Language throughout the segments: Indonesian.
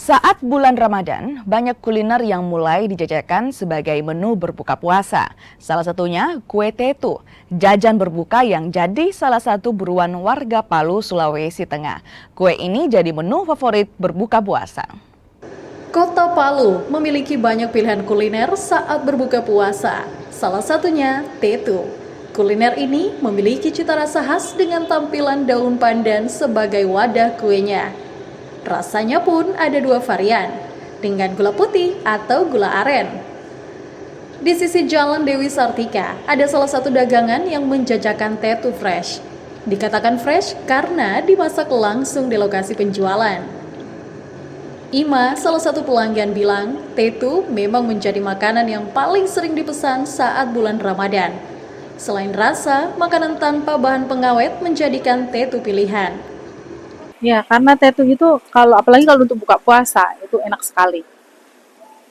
Saat bulan Ramadan, banyak kuliner yang mulai dijajakan sebagai menu berbuka puasa. Salah satunya kue tetu, jajan berbuka yang jadi salah satu buruan warga Palu, Sulawesi Tengah. Kue ini jadi menu favorit berbuka puasa. Kota Palu memiliki banyak pilihan kuliner saat berbuka puasa. Salah satunya tetu. Kuliner ini memiliki cita rasa khas dengan tampilan daun pandan sebagai wadah kuenya. Rasanya pun ada dua varian, dengan gula putih atau gula aren. Di sisi Jalan Dewi Sartika, ada salah satu dagangan yang menjajakan tetu fresh. Dikatakan fresh karena dimasak langsung di lokasi penjualan. Ima, salah satu pelanggan bilang, tetu memang menjadi makanan yang paling sering dipesan saat bulan Ramadan. Selain rasa, makanan tanpa bahan pengawet menjadikan tetu pilihan. Ya, karena tetu itu apalagi kalau untuk buka puasa itu enak sekali,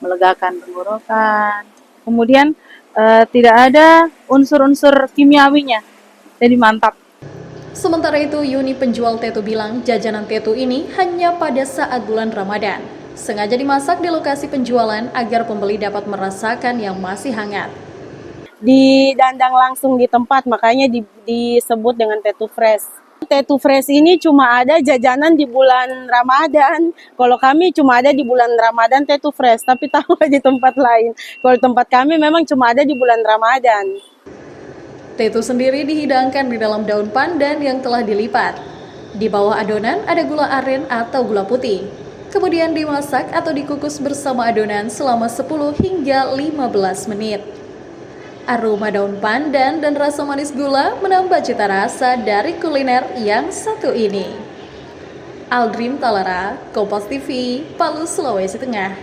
melegakan tenggorokan. Kemudian tidak ada unsur-unsur kimiawinya, jadi mantap. Sementara itu, Yuni penjual tetu bilang jajanan tetu ini hanya pada saat bulan Ramadan. Sengaja dimasak di lokasi penjualan agar pembeli dapat merasakan yang masih hangat. Didandang langsung di tempat, makanya disebut dengan tetu fresh. Tetu fresh ini cuma ada jajanan di bulan Ramadan. Kalau kami cuma ada di bulan Ramadan tetu fresh, tapi tahu di tempat lain. Kalau tempat kami memang cuma ada di bulan Ramadan. Tetu sendiri dihidangkan di dalam daun pandan yang telah dilipat. Di bawah adonan ada gula aren atau gula putih. Kemudian dimasak atau dikukus bersama adonan selama 10 hingga 15 menit. Aroma daun pandan dan rasa manis gula menambah cita rasa dari kuliner yang satu ini. Aldrin Talara, Kompas TV, Palu, Sulawesi Tengah.